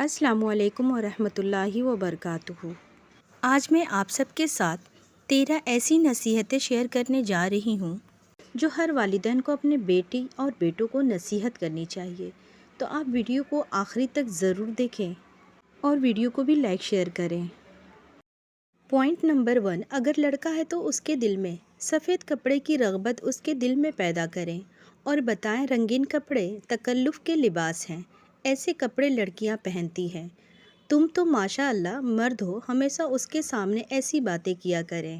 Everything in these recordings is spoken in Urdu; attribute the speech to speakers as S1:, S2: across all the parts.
S1: السلام علیکم ورحمۃ اللہ وبرکاتہ۔ آج میں آپ سب کے ساتھ 13 ایسی نصیحتیں شیئر کرنے جا رہی ہوں جو ہر والدین کو اپنے بیٹی اور بیٹوں کو نصیحت کرنی چاہیے۔ تو آپ ویڈیو کو آخری تک ضرور دیکھیں اور ویڈیو کو بھی لائک شیئر کریں۔ پوائنٹ نمبر 1، اگر لڑکا ہے تو اس کے دل میں سفید کپڑے کی رغبت اس کے دل میں پیدا کریں اور بتائیں رنگین کپڑے تکلف کے لباس ہیں، ایسے کپڑے لڑکیاں پہنتی ہیں۔ تم تو ماشاء اللہ مرد ہو، ہمیشہ اس کے سامنے ایسی باتیں کیا کریں۔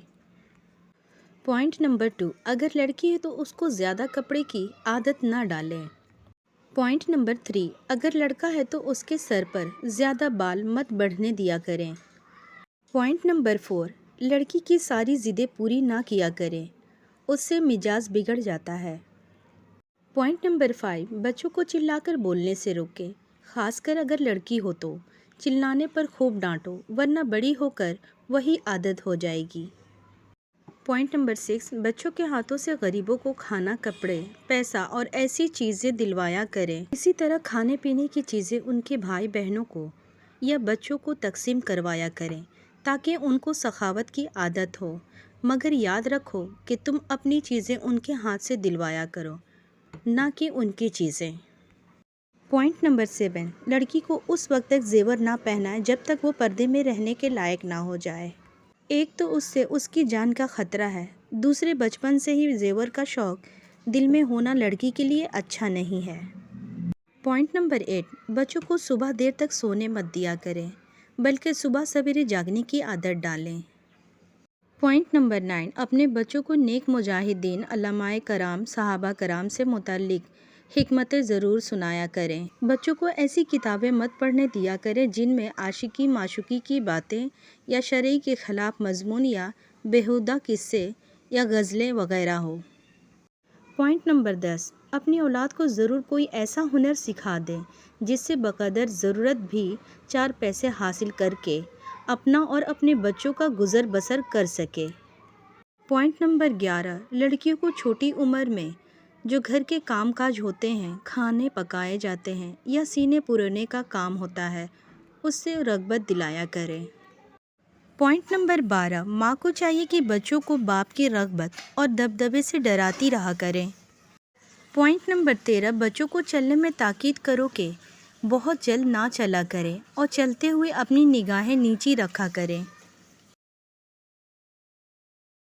S1: پوائنٹ نمبر 2، اگر لڑکی ہے تو اس کو زیادہ کپڑے کی عادت نہ ڈالیں۔ پوائنٹ نمبر 3، اگر لڑکا ہے تو اس کے سر پر زیادہ بال مت بڑھنے دیا کریں۔ پوائنٹ نمبر 4، لڑکی کی ساری ضدیں پوری نہ کیا کریں، اس سے مزاج بگڑ جاتا ہے۔ پوائنٹ نمبر 5، بچوں کو چلا کر بولنے سے روکیں، خاص کر اگر لڑکی ہو تو چلانے پر خوب ڈانٹو ورنہ بڑی ہو کر وہی عادت ہو جائے گی۔ پوائنٹ نمبر 6، بچوں کے ہاتھوں سے غریبوں کو کھانا، کپڑے، پیسہ اور ایسی چیزیں دلوایا کریں۔ اسی طرح کھانے پینے کی چیزیں ان کے بھائی بہنوں کو یا بچوں کو تقسیم کروایا کریں تاکہ ان کو سخاوت کی عادت ہو، مگر یاد رکھو کہ تم اپنی چیزیں ان کے ہاتھ سے دلوایا کرو، نہ کہ ان کی چیزیں۔ پوائنٹ نمبر 7، لڑکی کو اس وقت تک زیور نہ پہنائیں جب تک وہ پردے میں رہنے کے لائق نہ ہو جائے۔ ایک تو اس سے اس کی جان کا خطرہ ہے، دوسرے بچپن سے ہی زیور کا شوق دل میں ہونا لڑکی کے لیے اچھا نہیں ہے۔ پوائنٹ نمبر 8، بچوں کو صبح دیر تک سونے مت دیا کریں بلکہ صبح سویرے جاگنے کی عادت ڈالیں۔ پوائنٹ نمبر 9، اپنے بچوں کو نیک مجاہدین، علماء کرام، صحابہ کرام سے متعلق حکمتیں ضرور سنایا کریں۔ بچوں کو ایسی کتابیں مت پڑھنے دیا کریں جن میں عاشقی معشوقی کی باتیں یا شرع کے خلاف مضمون یا بیہودہ قصے یا غزلیں وغیرہ ہو۔ پوائنٹ نمبر 10، اپنی اولاد کو ضرور کوئی ایسا ہنر سکھا دیں جس سے بقدر ضرورت بھی 4 پیسے حاصل کر کے اپنا اور اپنے بچوں کا گزر بسر کر سکے۔ پوائنٹ نمبر 11، لڑکیوں کو چھوٹی عمر میں جو گھر کے کام کاج ہوتے ہیں، کھانے پکائے جاتے ہیں یا سینے پرونے کا کام ہوتا ہے، اس سے رغبت دلایا کریں۔ پوائنٹ نمبر 12، ماں کو چاہیے کہ بچوں کو باپ کی رغبت اور دبدبے سے ڈراتی رہا کریں۔ پوائنٹ نمبر 13، بچوں کو چلنے میں تاکید کرو کہ بہت جلد نہ چلا کریں اور چلتے ہوئے اپنی نگاہیں نیچی رکھا کریں۔